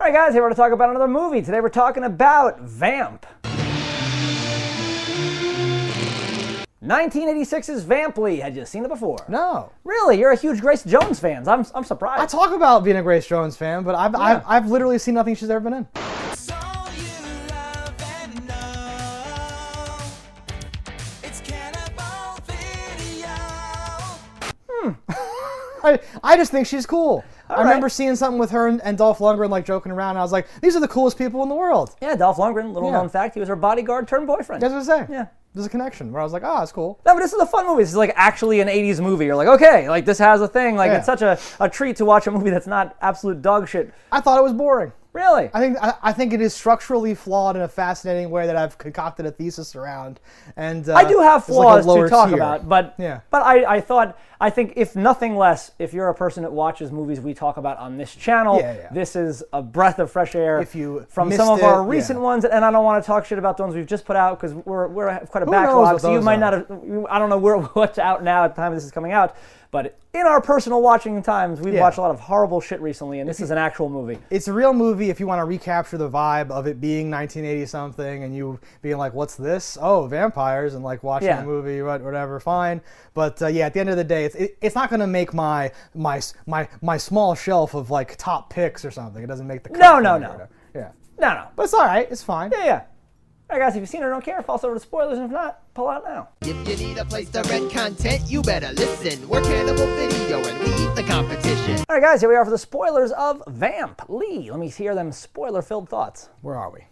All right, guys, here we're going to talk about another movie. Today we're talking about Vamp. 1986's Vamp. Lee, had you seen it before? No. Really? You're a huge Grace Jones fan. I'm surprised. I talk about being a Grace Jones fan, but I've literally seen nothing she's ever been in. I just think she's cool. I remember seeing something with her and Dolph Lundgren like joking around, and I was like, these are the coolest people in the world. Yeah, Dolph Lundgren, little known fact, he was her bodyguard turned boyfriend. That's what I say. Yeah. There's a connection where I was like, oh, that's cool. No, but this is a fun movie. This is like actually an 80s movie. You're like, okay, like this has a thing. Like it's such a treat to watch a movie that's not absolute dog shit. I thought it was boring. Really? I think it is structurally flawed in a fascinating way that I've concocted a thesis around. And I do have flaws like to talk tier. about, but I think if nothing less, if you're a person that watches movies we talk about on this channel, this is a breath of fresh air if you from some of our recent ones. And I don't want to talk shit about the ones we've just put out because we're quite a backlog. So you might not have. I don't know what's out now at the time this is coming out. But in our personal watching times, we've watched a lot of horrible shit recently, and this is an actual movie. It's a real movie if you want to recapture the vibe of it being 1980-something and you being like, what's this? Oh, vampires, and like watching a movie, whatever, fine. But at the end of the day, it's not going to make my small shelf of like top picks or something. It doesn't make the cut. No. Yeah. No. But it's all right. It's fine. Yeah. All right, guys, if you've seen it or don't care, false over to spoilers, and if not, pull out now. If you need a place to rent content, you better listen. We're Cannibal Video, and we eat the competition. All right, guys, here we are for the spoilers of Vamp. Lee, let me hear them spoiler-filled thoughts. Where are we?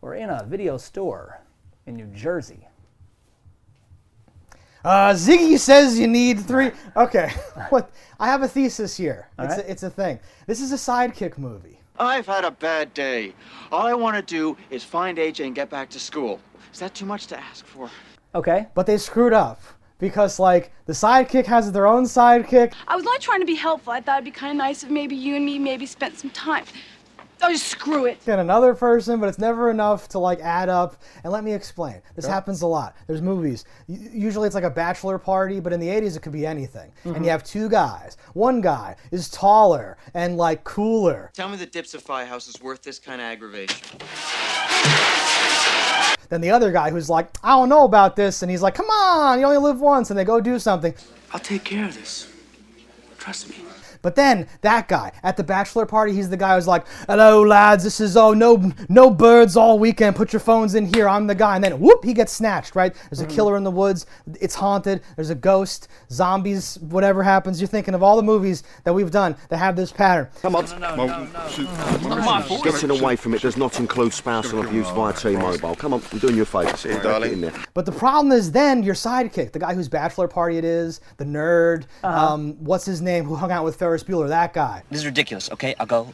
We're in a video store in New Jersey. Ziggy says you need 3. Okay, what? I have a thesis here. It's a thing. This is a sidekick movie. I've had a bad day. All I want to do is find AJ and get back to school. Is that too much to ask for? Okay. But they screwed up because, like, the sidekick has their own sidekick. I was not trying to be helpful. I thought it'd be kind of nice if maybe you and me maybe spent some time. Oh, just screw it. And another person, but it's never enough to like add up. And let me explain. This happens a lot. There's movies. Usually it's like a bachelor party, but in the 80s it could be anything. And you have 2 guys. One guy is taller and like cooler. Tell me the Dipsify house is worth this kind of aggravation. Then the other guy who's like, I don't know about this. And he's like, come on, you only live once. And they go do something. I'll take care of this. Trust me. But then that guy at the bachelor party, he's the guy who's like, hello lads, this is no birds all weekend. Put your phones in here. I'm the guy. And then whoop, he gets snatched, right? There's a killer in the woods. It's haunted. There's a ghost, zombies, whatever happens. You're thinking of all the movies that we've done that have this pattern. Come on. Getting away from it does not include spousal abuse via T-Mobile. Come on, I'm doing you a favour. See you, darling. In there. But the problem is then your sidekick, the guy whose bachelor party it is, the nerd, what's his name, who hung out with Ferris Bueller, that guy. This is ridiculous, okay? I'll go.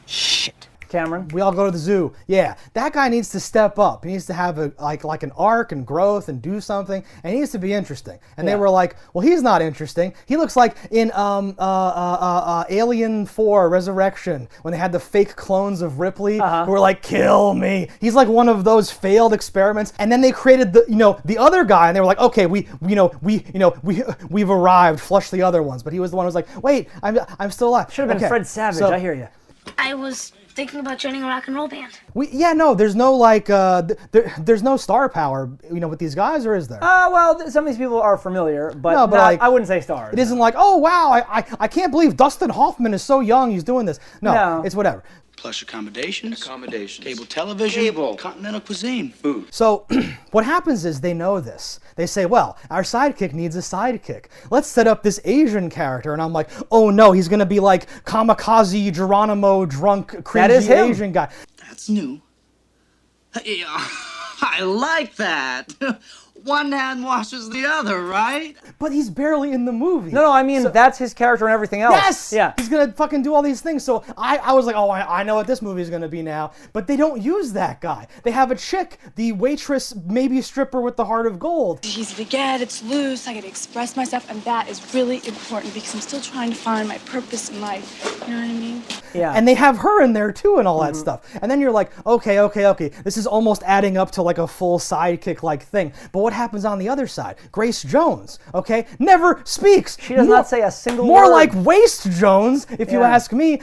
Shit. Cameron? We all go to the zoo. Yeah, that guy needs to step up. He needs to have a like an arc and growth and do something, and he needs to be interesting. And they were like, well, he's not interesting. He looks like in Alien 4 Resurrection when they had the fake clones of Ripley who were like, kill me. He's like one of those failed experiments. And then they created the other guy, and they were like, okay, we've arrived. Flush the other ones. But he was the one who was like, wait, I'm still alive. Should have been Fred Savage. I hear you. I was thinking about joining a rock and roll band. There's no like, there's no star power, with these guys, or is there? Well, some of these people are familiar, but like, I wouldn't say stars. It isn't like, oh wow, I can't believe Dustin Hoffman is so young, he's doing this. No. It's whatever. Plus accommodations. Cable television. Continental cuisine. Food. So what happens is they know this. They say, well, our sidekick needs a sidekick. Let's set up this Asian character. And I'm like, oh no, he's going to be like kamikaze, Geronimo, drunk, cringy Asian guy. That's new. I like that. One hand washes the other, right? But he's barely in the movie. No, I mean, that's his character and everything else. Yes! Yeah. He's going to fucking do all these things. So I was like, oh, I know what this movie is going to be now. But they don't use that guy. They have a chick, the waitress, maybe stripper with the heart of gold. It's easy to get, it's loose, I get to express myself, and that is really important because I'm still trying to find my purpose in life. You know what I mean? Yeah. And they have her in there too and all that stuff. And then you're like, okay. This is almost adding up to like a full sidekick-like thing. But what happens on the other side? Grace Jones, okay, never speaks. She does not say a single more word. More like Waste Jones, if you ask me.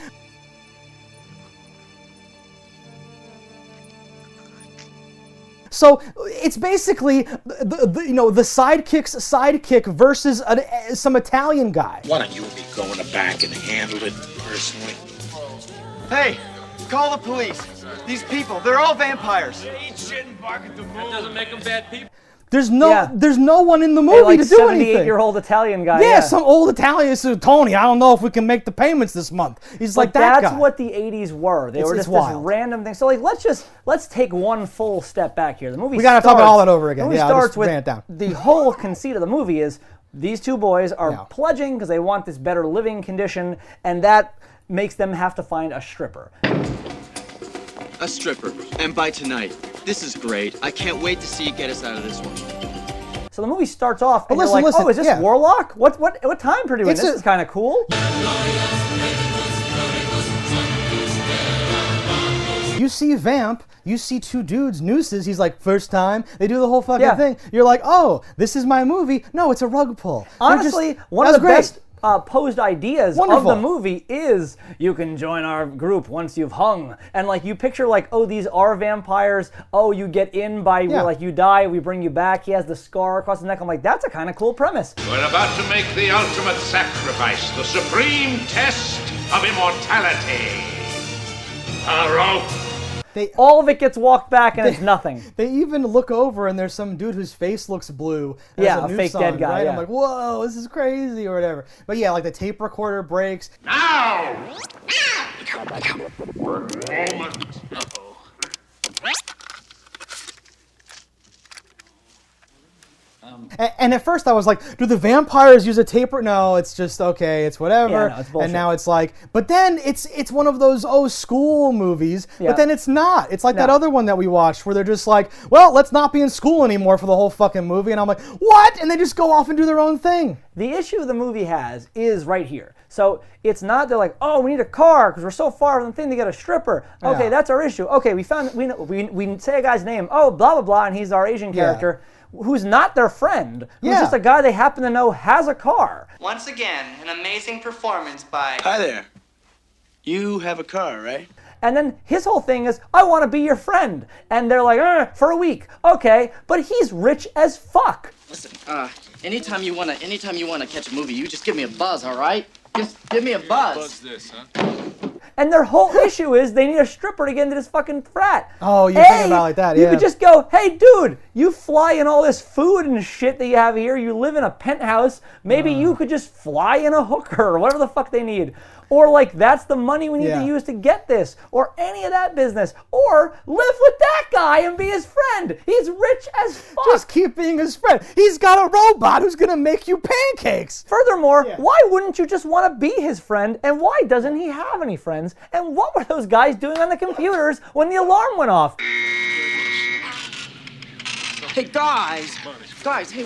So it's basically the sidekick's sidekick versus some Italian guy. Why don't you be going back and handle it personally? Hey, call the police. These people, they're all vampires. They eat shit and bark at the moon. That doesn't make them bad people. There's no one in the movie like to do anything. 78-year-old Italian guy. Yeah, some old Italian says, Tony, I don't know if we can make the payments this month. He's like that guy. That's what the 80s were. They were just this random thing. So like let's take one full step back here. The movie we gotta talk about all that over again. The movie starts with the whole conceit of the movie is these two boys are pledging because they want this better living condition, and that makes them have to find a stripper. A stripper. And by tonight. This is great. I can't wait to see you get us out of this one. So the movie starts off and listen, you're like, oh, is this Warlock? What time period? This is kind of cool. You see Vamp, you see two dudes, nooses, he's like, first time, they do the whole fucking thing. You're like, oh, this is my movie. No, it's a rug pull. Honestly, one of the best posed ideas of the movie is you can join our group once you've hung. And like you picture like, oh, these are vampires. Oh, you get in by like you die, we bring you back. He has the scar across his neck. I'm like, that's a kind of cool premise. We're about to make the ultimate sacrifice, the supreme test of immortality. All of it gets walked back and it's nothing. They even look over and there's some dude whose face looks blue. A fake dead guy. Right? Yeah. I'm like, whoa, this is crazy or whatever. But yeah, like the tape recorder breaks. Now! Moment. And at first I was like, do the vampires use a tape? No, it's just, okay, it's whatever. Yeah, no, it's bullshit. And now it's like, but then it's one of those, school movies, but then it's not. It's like that other one that we watched where they're just like, well, let's not be in school anymore for the whole fucking movie. And I'm like, what? And they just go off and do their own thing. The issue the movie has is right here. So it's not they're like, oh, we need a car because we're so far from the thing to get a stripper. Okay, that's our issue. Okay, we say a guy's name. Oh, blah, blah, blah, and he's our Asian character. Who's not their friend, who's just a guy they happen to know has a car. Once again, an amazing performance by... Hi there. You have a car, right? And then his whole thing is, I want to be your friend. And they're like, for a week. Okay, but he's rich as fuck. Listen, anytime you wanna catch a movie, you just give me a buzz, all right? Just give me a buzz. What's this, huh? And their whole issue is they need a stripper to get into this fucking frat. Oh, you're thinking about it like that, You could just go, hey, dude, you fly in all this food and shit that you have here. You live in a penthouse. Maybe you could just fly in a hooker or whatever the fuck they need. Or like, that's the money we need to use to get this. Or any of that business. Or live with that guy and be his friend. He's rich as fuck. Just keep being his friend. He's got a robot who's going to make you pancakes. Furthermore, why wouldn't you just want to be his friend? And why doesn't he have any friends? And what were those guys doing on the computers when the alarm went off? Hey, guys, hey,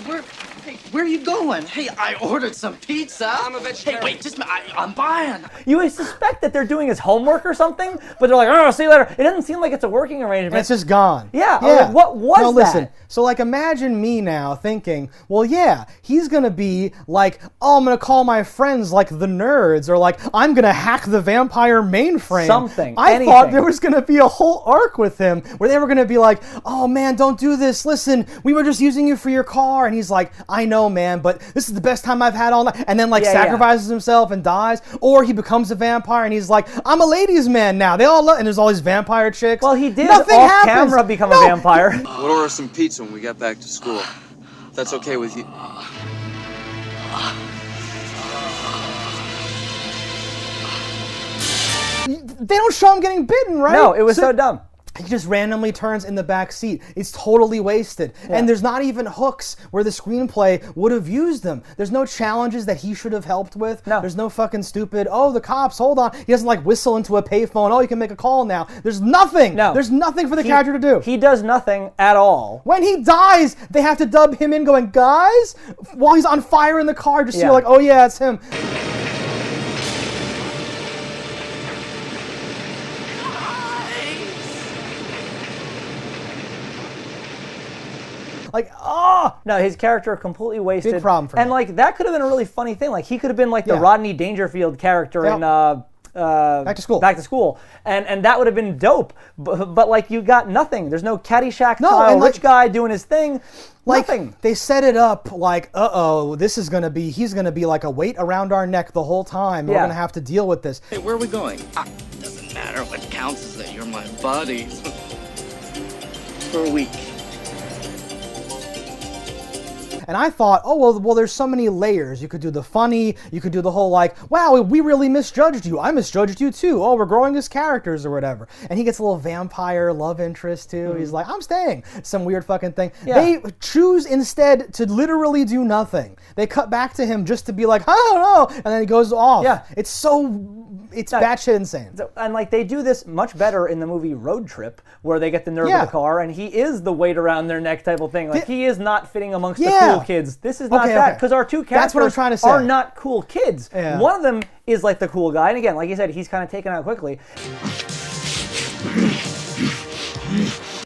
where are you going? Hey, I ordered some pizza. I'm a vegetarian. Hey, wait, I'm buying. You suspect that they're doing his homework or something, but they're like, oh, see you later. It doesn't seem like it's a working arrangement. And it's just gone. Yeah. Like, what was that? Listen. So, like, imagine me now thinking, well, yeah, he's going to be like, oh, I'm going to call my friends, like, the nerds, or like, I'm going to hack the vampire mainframe. Something. I thought there was going to be a whole arc with him where they were going to be like, oh, man, don't do this. Listen, we were just using you for your car. And he's like, I know, man, but this is the best time I've had all night. And then, like, sacrifices himself and dies. Or he becomes a vampire and he's like, I'm a ladies' man now. They all love, and there's all these vampire chicks. Well, he did Nothing off camera become a vampire. We'll order some pizza when we get back to school. If that's okay with you. They don't show him getting bitten, right? No, it was so dumb. He just randomly turns in the back seat. It's totally wasted. Yeah. And there's not even hooks where the screenplay would have used them. There's no challenges that he should have helped with. No. There's no fucking stupid, oh, the cops, hold on. He doesn't like whistle into a payphone. Oh, you can make a call now. There's nothing. No. There's nothing for the character to do. He does nothing at all. When he dies, they have to dub him in going, guys, while he's on fire in the car, just so you're like, oh yeah, it's him. Like, oh! No, his character completely wasted. Big problem for and me. like that could have been a really funny thing. Like he could have been like the Rodney Dangerfield character in Back to School, and that would have been dope. But like you got nothing. There's no Caddyshack style rich guy doing his thing. Like, nothing. They set it up like, he's gonna be like a weight around our neck the whole time. We're gonna have to deal with this. Hey, where are we going? Doesn't matter. What counts is that you're my buddy. For a week. And I thought, well, there's so many layers. You could do the funny, you could do the whole like, wow, we really misjudged you. I misjudged you too. Oh, we're growing as characters or whatever. And he gets a little vampire love interest too. He's like, I'm staying. Some weird fucking thing. Yeah. They choose instead to literally do nothing. They cut back to him just to be like, I don't know. And then he goes off. Yeah. It's batshit insane. And like they do this much better in the movie Road Trip, where they get the nerve of the car, and he is the weight around their neck type of thing. Like he is not fitting amongst the cool kids. This is not that, because our two characters That's what I'm trying to say. are not cool kids. Yeah. One of them is like the cool guy, and again, like you said, he's kind of taken out quickly.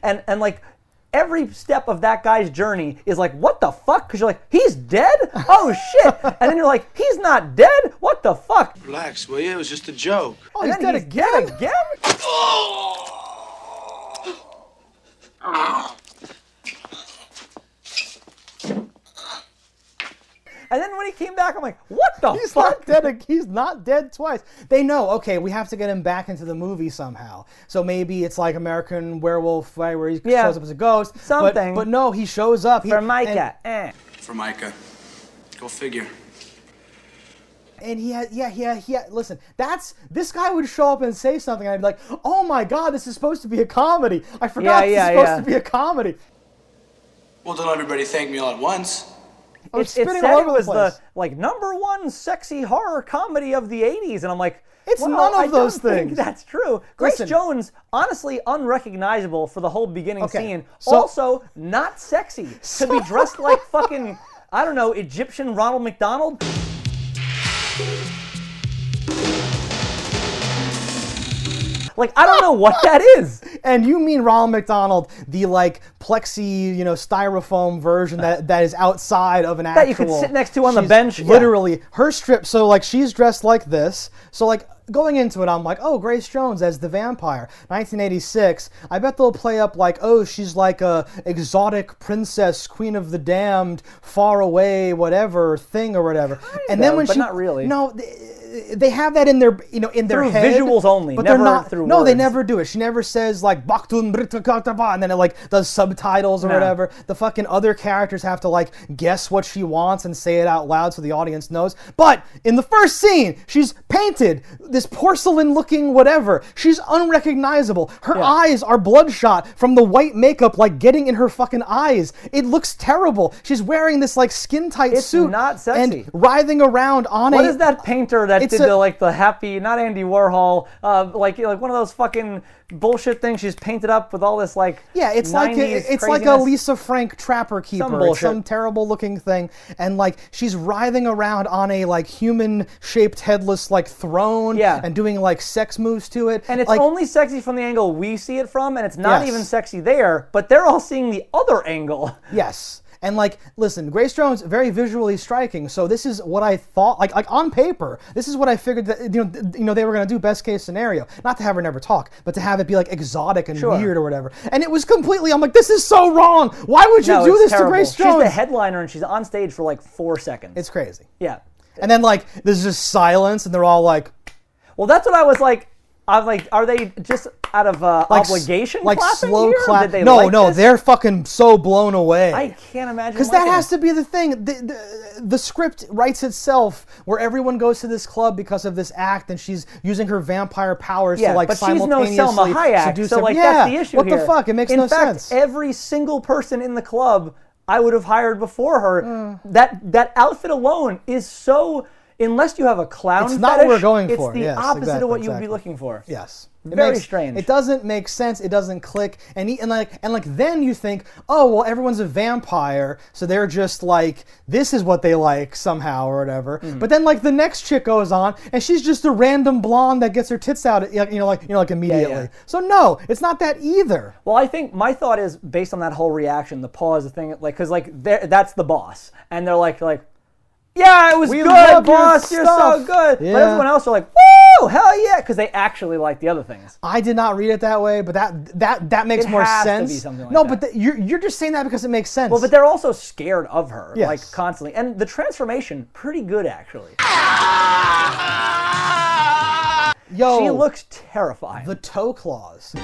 And like every step of that guy's journey is like, what the fuck? Because you're like, he's dead? Oh shit! And then you're like, he's not dead? What the fuck? Relax, will you? It was just a joke. Oh, he's dead again? And then when he came back, I'm like, what the He's fuck? not dead. He's not dead twice. They know, okay, we have to get him back into the movie somehow. So maybe it's like American Werewolf, right, where he shows up as a ghost. Something. But no, he shows up. Formica. Formica. Go figure. And he had, listen, this guy would show up and say something, and I'd be like, oh my God, this is supposed to be a comedy. I forgot this is supposed to be a comedy. Well, don't everybody thank me all at once. It said it was the like #1 sexy horror comedy of the 80s, and I'm like, it's none of those things. I don't think that's true. Grace Jones, honestly unrecognizable for the whole beginning scene. So, also, not sexy. To be dressed like fucking, I don't know, Egyptian Ronald McDonald. Like, I don't know what that is. And you mean Ronald McDonald, the like plexi, styrofoam version that is outside of an actual... That you could sit next to on the bench. Literally, her strip, so like she's dressed like this. So like going into it, I'm like, oh, Grace Jones as the vampire. 1986, I bet they'll play up like, oh, she's like a exotic princess, queen of the damned, far away, whatever thing or whatever. And then when but not really. No, they have that in their, in their head. Visuals only, but never they're not, through no, words. they never do it. She never says like Baktun and then it like does subtitles or whatever. The fucking other characters have to like guess what she wants and say it out loud so the audience knows. But in the first scene, she's painted this porcelain-looking whatever. She's unrecognizable. Her eyes are bloodshot from the white makeup like getting in her fucking eyes. It looks terrible. She's wearing this like skin-tight suit. It's not sexy. And writhing around on What is that painter that did the happy, not Andy Warhol, like one of those fucking bullshit things she's painted up with all this like it's 90s like it's craziness. like a Lisa Frank Trapper Keeper, Some terrible looking thing, and like she's writhing around on a like human shaped headless like throne, and doing like sex moves to it, and it's like, only sexy from the angle we see it from, and it's not even sexy there, but they're all seeing the other angle. Yes. And like, listen, Grace Jones, very visually striking. So this is what I thought, like on paper, this is what I figured that they were gonna do. Best case scenario, not to have her never talk, but to have it be like exotic and weird or whatever. And it was completely. I'm like, this is so wrong. Why would you do this terrible. to Grace Jones? She's the headliner, and she's on stage for like 4 seconds. It's crazy. Yeah. And then like, there's just silence, and they're all like, well, that's what I was like. I'm like, are they just out of obligation like clapping slow here? clap? Did they no, like no, this? they're fucking so blown away. I can't imagine. Because that has to be the thing. The script writes itself, where everyone goes to this club because of this act, and she's using her vampire powers to like but simultaneously she's no Selma Hayek, seduce so them. like that's the issue what here. the fuck? It makes no sense. In fact, every single person in the club I would have hired before her. That outfit alone is so. unless you have a clown It's not fetish, what we're going it's for. the Yes, opposite of what you would exactly. be looking for. Yes. Very strange. It doesn't make sense. It doesn't click. And then you think, oh well, everyone's a vampire, so they're just like this is what they like somehow or whatever. But then like the next chick goes on, and she's just a random blonde that gets her tits out, like immediately. Yeah. So no, it's not that either. Well, I think my thought is based on that whole reaction, the pause, the thing, like because like that's the boss, and they're like. Yeah, it was We good, love your boss. You're so stuff. good. Yeah. But everyone else are like, woo, hell yeah, because they actually like the other things. I did not read it that way, but that makes It more has to sense. be something like no, that. but you're just saying that because it makes sense. Well, but they're also scared of her, Yes. like constantly. And the transformation, pretty good actually. Yo, She looks terrifying. the toe claws.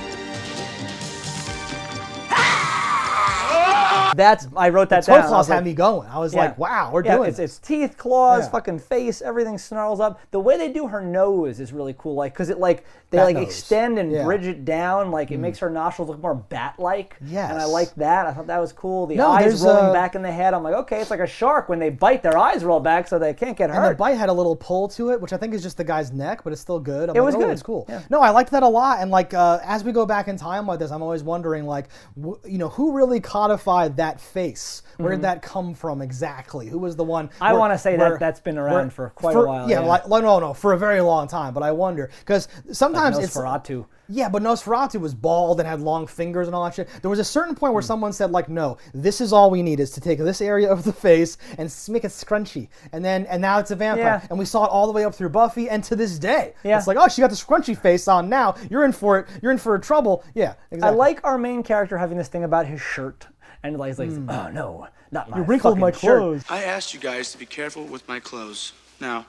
I wrote that Toe down. I claws was like, had me going. I was like, wow, we're doing it's teeth, claws, Yeah. fucking face, everything snarls up. The way they do her nose is really cool, like because they Bat like nose. extend and Yeah. bridge it down, like it makes her nostrils look more bat-like. Yes. And I like that. I thought that was cool. The No, eyes there's, rolling back in the head. I'm like, okay, it's like a shark when they bite, their eyes roll back so they can't get And the hurt. bite had a little pull to it, which I think is just the guy's neck, but it's still good. It was good. It's cool. Yeah. No, I liked that a lot. And like as we go back in time like this, I'm always wondering like, who really codified that face? Where did that come from exactly? Who was the one? I want to say that's been around for quite a while. Yeah, no, for a very long time. But I wonder because sometimes like it's Nosferatu. Yeah, but Nosferatu was bald and had long fingers and all that shit. There was a certain point where someone said, like, no, this is all we need is to take this area of the face and make it scrunchy. And now it's a vampire. Yeah. And we saw it all the way up through Buffy and to this day. Yeah. It's like, oh, she got the scrunchy face on now. You're in for it. You're in for trouble. Yeah, exactly. I like our main character having this thing about his shirt. And like, oh no, not my You wrinkled fucking my shirt. clothes. I asked you guys to be careful with my clothes. Now,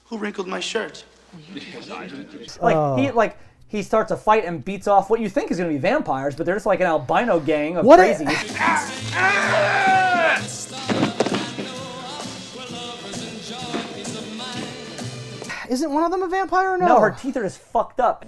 who wrinkled my shirt? He starts a fight and beats off what you think is going to be vampires, but they're just like an albino gang of What crazies. Isn't one of them a vampire or no? No, her teeth are just fucked up.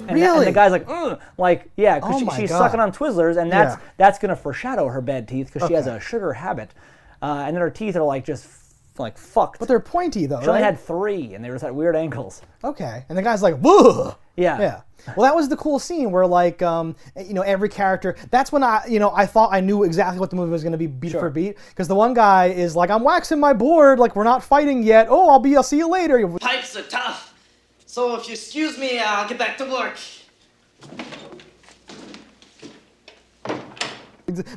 And Really? and the guy's like, ugh. Like, yeah, because Oh my she's God. sucking on Twizzlers, and Yeah. that's going to foreshadow her bad teeth because she has Okay. a sugar habit. And then her teeth are like just like fucked. But they're pointy though, She only right? had 3, and they were just at weird angles. Okay. And the guy's like, woo! Yeah. Yeah. Well, that was the cool scene where, like, every character. That's when I thought I knew exactly what the movie was going to be beat for beat. Because the one guy is like, I'm waxing my board. Like, we're not fighting yet. Oh, I'll see you later. Pipes are tough. So if you excuse me, I'll get back to work.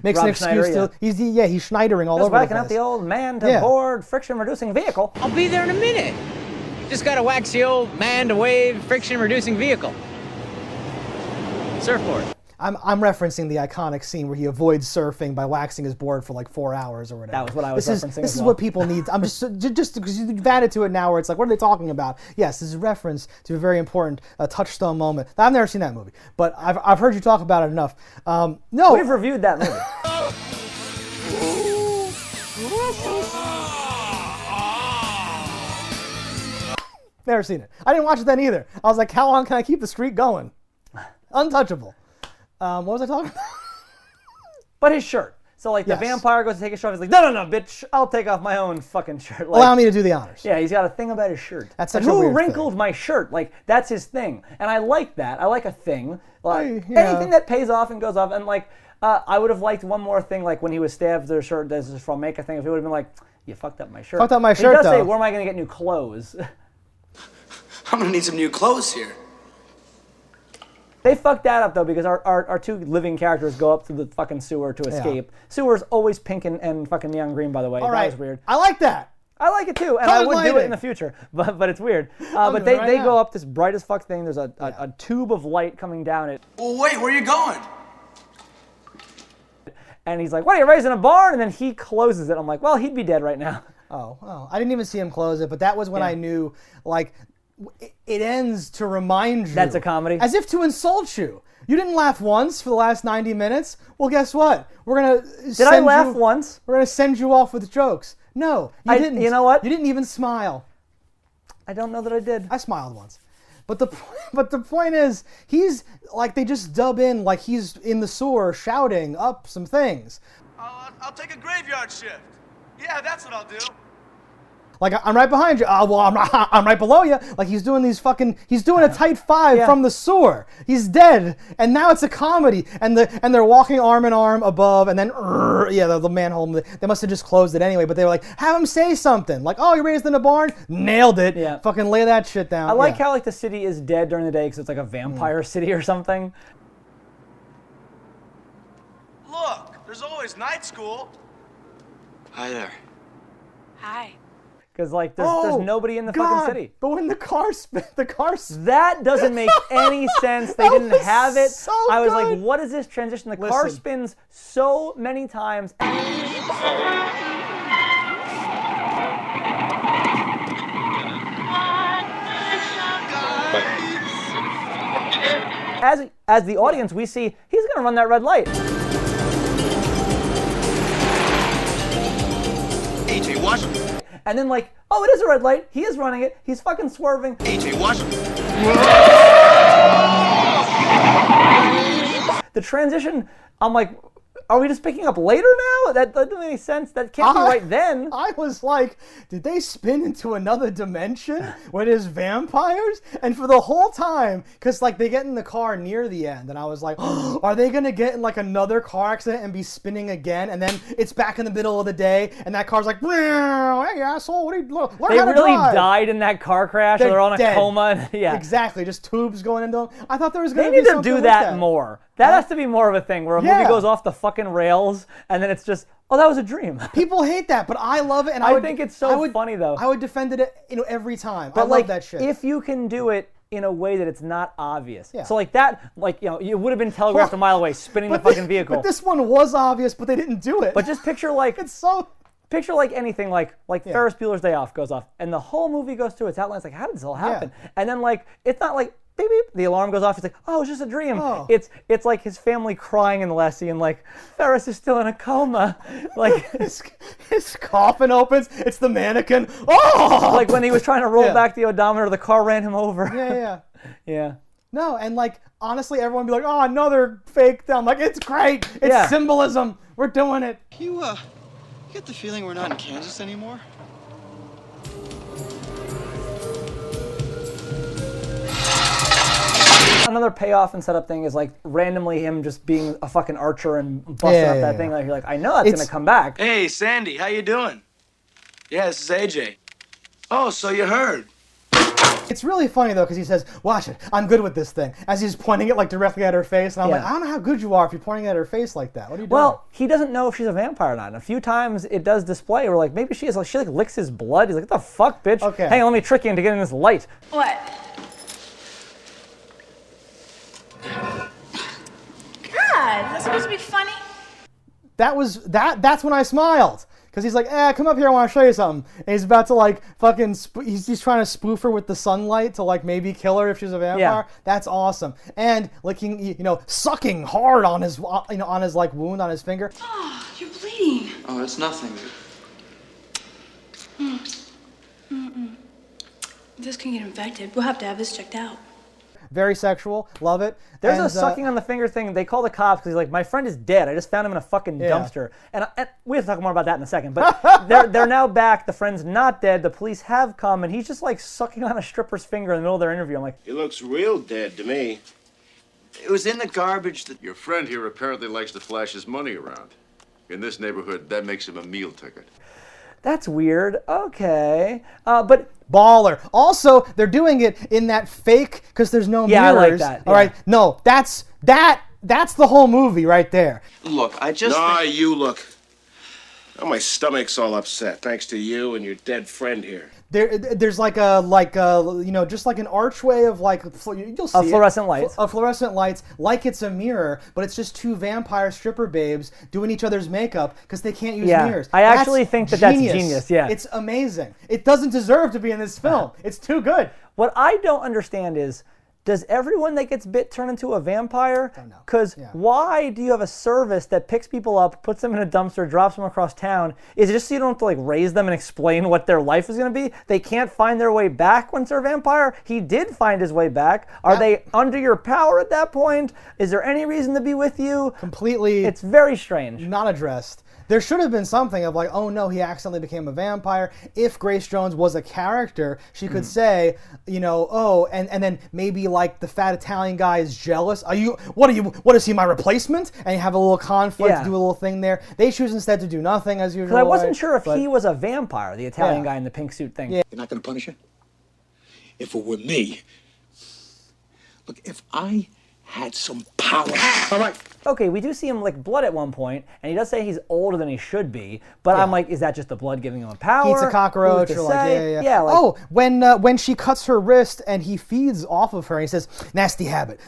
Makes Rob an excuse Schneider, to. He's Schneidering all Just over the whacking out place. the old man-to Yeah. board friction-reducing vehicle. I'll be there in a minute. Just gotta wax the old man-to-wave friction-reducing vehicle. Surfboard. I'm referencing the iconic scene where he avoids surfing by waxing his board for like 4 hours or whatever. That was what I was this referencing This as is well. what people need. I'm just because you've added to it now where it's like, what are they talking about? Yes, this is a reference to a very important touchstone moment. I've never seen that movie, but I've heard you talk about it enough. No, We've reviewed that movie. never seen it. I didn't watch it then either. I was like, how long can I keep the streak going? Untouchable. What was I talking about? But his shirt. So like Yes. the vampire goes to take his shirt off. He's like, no, bitch, I'll take off my own fucking shirt. Like, Allow me to do the honors. Yeah, he's got a thing about his shirt. That's Like, such a who weird wrinkled my shirt? Like that's his thing, and I like that. I like a thing. Like Yeah. anything that pays off and goes off. And like I would have liked one more thing. Like when he was stabbed, their shirt. This is from Make a thing. If he would have been like, you fucked up my shirt. Fucked up my He shirt, does say, though. where am I going to get new clothes? I'm gonna need some new clothes here. They fucked that up though because our 2 living characters go up to the fucking sewer to escape. Sewer's always pink and fucking neon green, by the way. All right. That was weird. I like that. I like it too, and I would do it in the future, but it's weird. But doing they, it right they now. go up this bright as fuck thing. There's a tube of light coming down it, Well, wait, where are you going? and he's like, "What are you raising a barn?" And then he closes it. I'm like, "Well, he'd be dead right now." Oh, I didn't even see him close it, but that was when I knew, like, it ends to remind you. That's a comedy. As if to insult you. You didn't laugh once for the last 90 minutes. Well, guess what? We're gonna. Did I laugh once? We're gonna send you off with jokes. No, you didn't. You know what? You didn't even smile. I don't know that I did. I smiled once. But the point is, he's like, they just dub in like he's in the sewer shouting up some things. I'll take a graveyard shift. Yeah, that's what I'll do. Like, I'm right behind you. Well, I'm right below you. Like, he's doing a tight five from the sewer. He's dead, and now it's a comedy. And they're walking arm in arm above, and then the manhole. They must have just closed it anyway. But they were like, have him say something. Like, oh, you raised in a barn? Nailed it. Yeah. Fucking lay that shit down. I like how like the city is dead during the day because it's like a vampire city or something. Look, there's always night school. Hi there. Hi. Because like there's nobody in the fucking city. But when the car that doesn't make any sense. They didn't have it. So I was good. like, what is this transition? The car spins so many times. As the audience, we see he's gonna run that red light. AJ, watch him. And then like, oh, it is a red light. He is running it. He's fucking swerving. AJ, watch him. The transition, I'm like, are we just picking up later now? That doesn't make any sense. That can't be right then. I was like, did they spin into another dimension where there's vampires? And for the whole time, because like they get in the car near the end, and I was like, oh, are they gonna get in like another car accident and be spinning again? And then it's back in the middle of the day, and that car's like, hey asshole, what are you learn They how to really drive. died in that car crash. They're on a dead. coma. Yeah, exactly. Just tubes going into them. I thought there was they gonna need be to something do with that more. That has to be more of a thing where a movie goes off the fucking rails and then it's just, oh, that was a dream. People hate that, but I love it, and I think it's so funny though. I would defend it, every time. But I like, love that shit. if you can do it in a way that it's not obvious. Yeah. So like that, like, you know, it would have been telegraphed a mile away, spinning the fucking vehicle. But this one was obvious, but they didn't do it. But just picture like picture like anything like Ferris Bueller's Day Off goes off, and the whole movie goes through its outline. It's like, how did this all happen? And then like it's not like beep beep, the alarm goes off. It's like, oh, it's just a dream. Oh. It's like his family crying in the last scene, like Ferris is still in a coma. Like his coffin opens. It's the mannequin. Oh, like when he was trying to roll back the odometer, the car ran him over. Yeah. No, and like honestly, everyone would be like, oh, another fake film. Like, it's great. It's symbolism. We're doing it. You get the feeling we're not in Kansas anymore? Another payoff and setup thing is like randomly him just being a fucking archer and busting up that thing. Like you're like, I know that's gonna come back. Hey, Sandy, how you doing? Yeah, this is AJ. Oh, so you heard. It's really funny though, because he says, watch it, I'm good with this thing, as he's pointing it like directly at her face, and I'm like, I don't know how good you are if you're pointing at her face like that. What are you doing? Well, he doesn't know if she's a vampire or not. And a few times it does display where like maybe she is, like she like licks his blood. He's like, what the fuck, bitch? Okay. Hang on, let me trick you into getting this light. What? God, is that supposed to be funny? That's when I smiled. Because he's like, come up here, I want to show you something. And he's about to like fucking, he's trying to spoof her with the sunlight to like maybe kill her if she's a vampire. Yeah. That's awesome. And licking, sucking hard on his, on his like wound on his finger. Oh, you're bleeding. Oh, it's nothing. This can get infected. We'll have to have this checked out. Very sexual. Love it. There's a sucking on the finger thing. They call the cops because he's like, my friend is dead. I just found him in a fucking dumpster. And we have to talk more about that in a second. But they're now back. The friend's not dead. The police have come. And he's just like sucking on a stripper's finger in the middle of their interview. I'm like, he looks real dead to me. It was in the garbage that... Your friend here apparently likes to flash his money around. In this neighborhood, that makes him a meal ticket. That's weird. Okay. But... Baller. Also, they're doing it in that fake, because there's no mirrors. I like that. All right. No, that's the whole movie right there. Look, I just... Nah, you look. Now my stomach's all upset, thanks to you and your dead friend here. There's like a just like an archway of like you'll see fluorescent lights. Of fluorescent lights, like it's a mirror, but it's just two vampire stripper babes doing each other's makeup because they can't use mirrors. I actually think that's genius. Yeah, it's amazing. It doesn't deserve to be in this film. It's too good. What I don't understand is does everyone that gets bit turn into a vampire? Don't know. Because why do you have a service that picks people up, puts them in a dumpster, drops them across town? Is it just so you don't have to like raise them and explain what their life is going to be? They can't find their way back once they're a vampire? He did find his way back. Are they under your power at that point? Is there any reason to be with you? Completely. It's very strange. Not addressed. There should have been something of like, oh no, he accidentally became a vampire. If Grace Jones was a character, she could say, you know, oh, and then maybe like the fat Italian guy is jealous. What is he, my replacement? And you have a little conflict, do a little thing there. They choose instead to do nothing as usual. Because I wasn't sure if he was a vampire, the Italian guy in the pink suit thing. You're not going to punish her? If it were me, look, if I had some power. All right. Okay, we do see him lick blood at one point, and he does say he's older than he should be, but I'm like, is that just the blood giving him a power? He eats a cockroach, or like, yeah. Oh, when she cuts her wrist and he feeds off of her, and he says, nasty habit.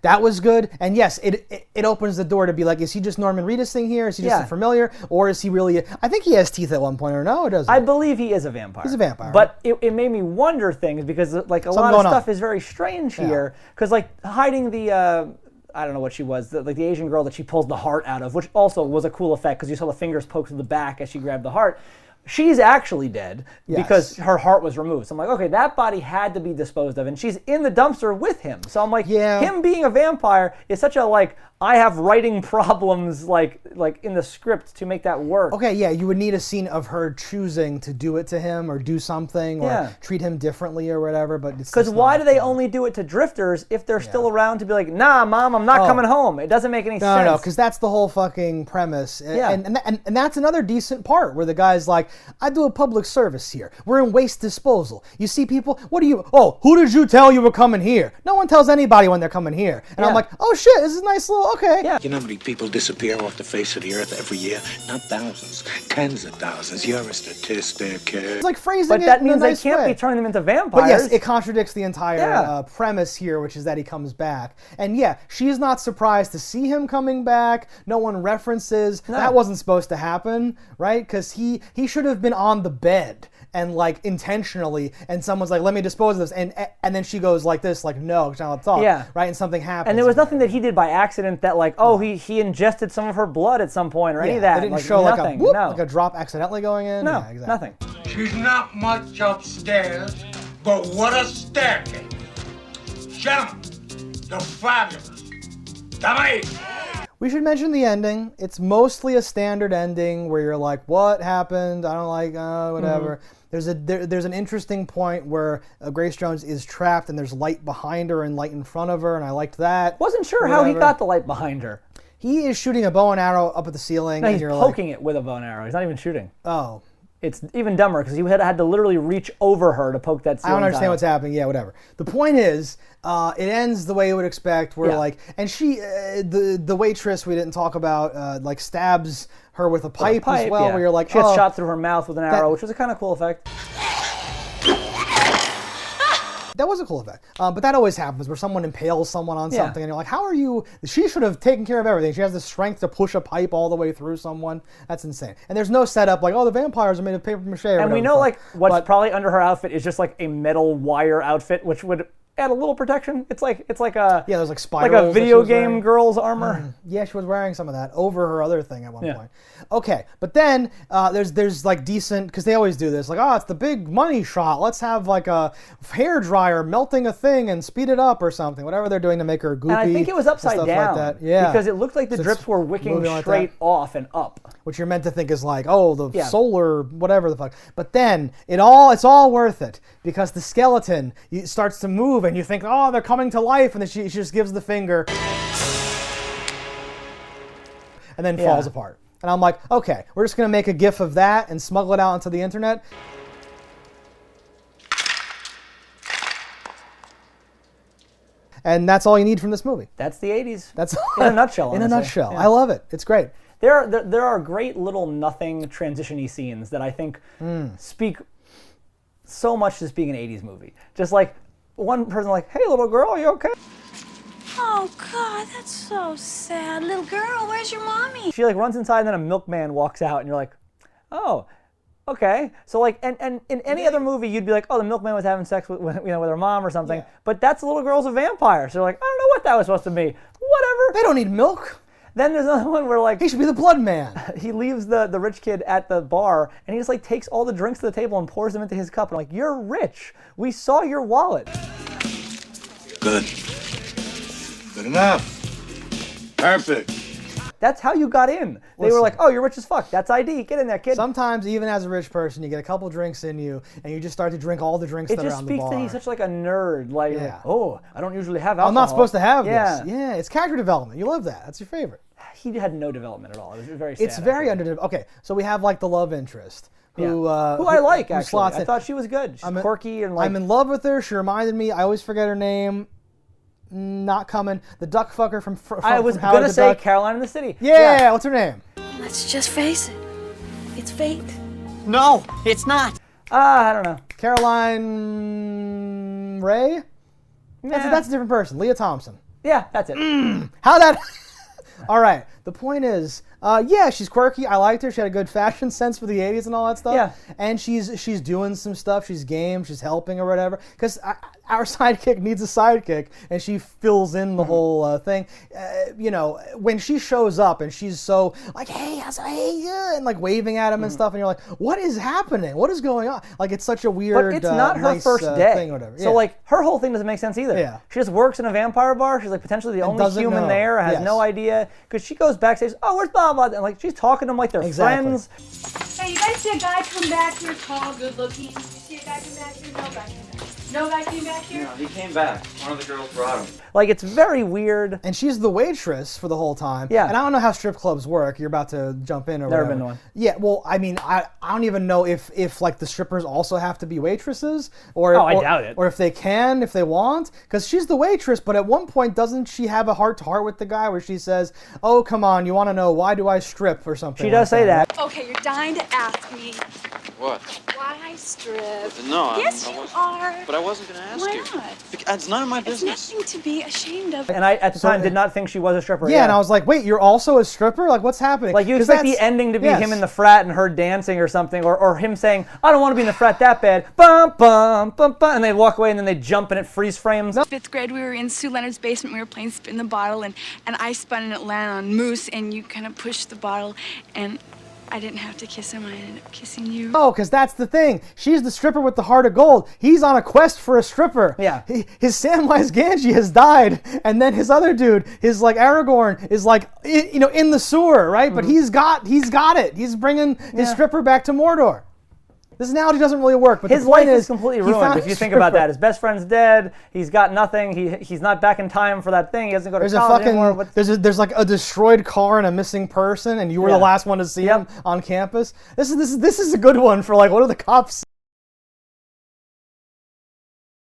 That was good, and yes, it opens the door to be like, is he just Norman Reedus thing here? Is he just a familiar, or is he really? I think he has teeth at one point, or no, it doesn't. I believe he is a vampire. He's a vampire. But it made me wonder things, because like a lot of stuff is very strange here, because like hiding the I don't know what she was, like the Asian girl that she pulls the heart out of, which also was a cool effect because you saw the fingers poke to the back as she grabbed the heart. She's actually dead because her heart was removed. So I'm like, okay, that body had to be disposed of, and she's in the dumpster with him. So I'm like, him being a vampire is such a like, I have writing problems like in the script to make that work. Okay, yeah, you would need a scene of her choosing to do it to him or do something or treat him differently or whatever, but it's because why do they only do it to drifters if they're still around to be like, nah, mom, I'm not coming home? It doesn't make any sense. No, because that's the whole fucking premise. And that's another decent part where the guy's like, I do a public service here. We're in waste disposal. You see people, who did you tell you were coming here? No one tells anybody when they're coming here. And I'm like, oh shit, this is a nice little, okay. Yeah. You know how many people disappear off the face of the earth every year? Not thousands, tens of thousands. You're a statistic. It's like phrasing but that means they can't be turning them into vampires. But yes, it contradicts the entire premise here, which is that he comes back. And yeah, she's not surprised to see him coming back. No one references. No. That wasn't supposed to happen, right? Because he should have been on the bed and like intentionally, and someone's like, let me dispose of this, and then she goes like this, like, no, she's not allowed to talk, right? And something happens. And there was nothing that he did by accident that like, he ingested some of her blood at some point or any of that. They didn't show nothing. like a drop accidentally going in. No, exactly. Nothing. She's not much upstairs, but what a staircase. Gentlemen, the fabulous Tommy. We should mention the ending. It's mostly a standard ending where you're like, what happened? I don't like, whatever. There's an interesting point where Grace Jones is trapped and there's light behind her and light in front of her, and I liked that. Wasn't sure how he got the light behind her. He is shooting a bow and arrow up at the ceiling. No, and he's you're poking it with a bow and arrow. He's not even shooting. Oh. It's even dumber because he had to literally reach over her to poke that ceiling. I don't understand what's happening. Yeah, whatever. The point is, it ends the way you would expect. Where like, and she, the waitress we didn't talk about, like stabs her with a pipe as well. Where you're like, she gets shot through her mouth with an arrow, which was a kind of cool effect. That was a cool effect. But that always happens where someone impales someone on something and you're like, how are you? She should have taken care of everything. She has the strength to push a pipe all the way through someone. That's insane. And there's no setup like, the vampires are made of paper mache. And we know like what's probably under her outfit is just like a metal wire outfit, which would add a little protection. It's like a there's like spirals, like a video game girl's armor. Yeah, she was wearing some of that over her other thing at one point. Okay, but then there's like decent, because they always do this, like, it's the big money shot. Let's have like a hair dryer melting a thing and speed it up or something. Whatever they're doing to make her goopy. And I think it was upside down. Like that. Yeah, because it looked like the drips were wicking straight off and up. Which you're meant to think is like, the solar whatever the fuck. But then it's all worth it because the skeleton starts to move and you think, they're coming to life, and then she just gives the finger and then falls apart. And I'm like, okay, we're just gonna make a GIF of that and smuggle it out onto the internet. And that's all you need from this movie. That's the 80s. That's in a nutshell. In a nutshell. Yeah. I love it. It's great. There are great little nothing transition-y scenes that I think speak so much to being an 80s movie. Just like one person like, hey, little girl, are you okay? Oh, God, that's so sad. Little girl, where's your mommy? She like runs inside and then a milkman walks out and you're like, oh, Okay, so like, and in any other movie, you'd be like, oh, the milkman was having sex with with her mom or something. Yeah. But that's the little girl's a vampire, so they're like, I don't know what that was supposed to be. Whatever. They don't need milk. Then there's another one where like he should be the blood man. He leaves the rich kid at the bar, and he just like takes all the drinks to the table and pours them into his cup. And I'm like, you're rich. We saw your wallet. Good. Good enough. Perfect. That's how you got in. They were like, oh, you're rich as fuck. That's ID. Get in there, kid. Sometimes, even as a rich person, you get a couple drinks in you, and you just start to drink all the drinks that are on the bar. It just speaks that he's such like a nerd. Like, oh, I don't usually have alcohol. I'm not supposed to have this. Yeah, it's character development. You love that. That's your favorite. He had no development at all. It was very sad. It's very underdeveloped. Okay, so we have like the love interest. Who I like, actually. I thought she was good. She's quirky and like... I'm in love with her. She reminded me. I always forget her name. Not coming. The duck fucker from I was going to say Caroline in the City. Yeah, what's her name? Let's just face it. It's fate. No, it's not. I don't know. Caroline Ray? That's a different person. Leah Thompson. Yeah, that's it. How that... All right. The point is, she's quirky. I liked her. She had a good fashion sense for the 80s and all that stuff. Yeah. And she's doing some stuff. She's game. She's helping or whatever. Because our sidekick needs a sidekick, and she fills in the whole thing. When she shows up and she's so like, hey, and like waving at him and stuff, and you're like, what is happening? What is going on? Like, it's such a weird, but it's not her nice, first day. thing or whatever. So like, her whole thing doesn't make sense either. Yeah. She just works in a vampire bar. She's like potentially the only human there. Has no idea because she goes backstage. Oh, where's blah blah? And like she's talking to them like they're friends. Hey, you guys see a guy come back here, tall, good looking? You see a guy come back here? No guy came back. No guy came back here? No, he came back. One of the girls brought him. Like, it's very weird. And she's the waitress for the whole time. Yeah. And I don't know how strip clubs work. You're about to jump in or Never whatever. been to one. Yeah, well, I mean, I don't even know if like the strippers also have to be waitresses or I doubt it. Or if they can, if they want, because she's the waitress. But at one point, doesn't she have a heart to heart with the guy where she says, "Oh, come on, you want to know why do I strip?" or something? She does say that. Okay, you're dying to ask me What? why I strip. No, yes, I you wasn't. are. But I wasn't going to ask Why you. not? It's none of my business. It's nothing to be ashamed of. And I, at the time, did not think she was a stripper. Yeah, and I was like, wait, you're also a stripper? Like, what's happening? Like, you expect the ending to be him in the frat and her dancing or something, or him saying, I don't want to be in the frat that bad, bum, bum, bum, bum, and they walk away and then they jump and it freeze frames. 5th grade, we were in Sue Leonard's basement, we were playing Spin the Bottle, and I spun and it landed on Moose, and you kind of pushed the bottle, and I didn't have to kiss him, I ended up kissing you. Oh, because that's the thing. She's the stripper with the heart of gold. He's on a quest for a stripper. Yeah. His Samwise Gamgee has died, and then his other dude, his like Aragorn, is like in the sewer, right? But he's got it. He's bringing his stripper back to Mordor. This analogy doesn't really work, but his the point life is completely ruined if you think about that. His best friend's dead. He's got nothing. He's not back in time for that thing. He doesn't go to college anymore. There's like a destroyed car and a missing person, and you were the last one to see him on campus. This is a good one for like, what do the cops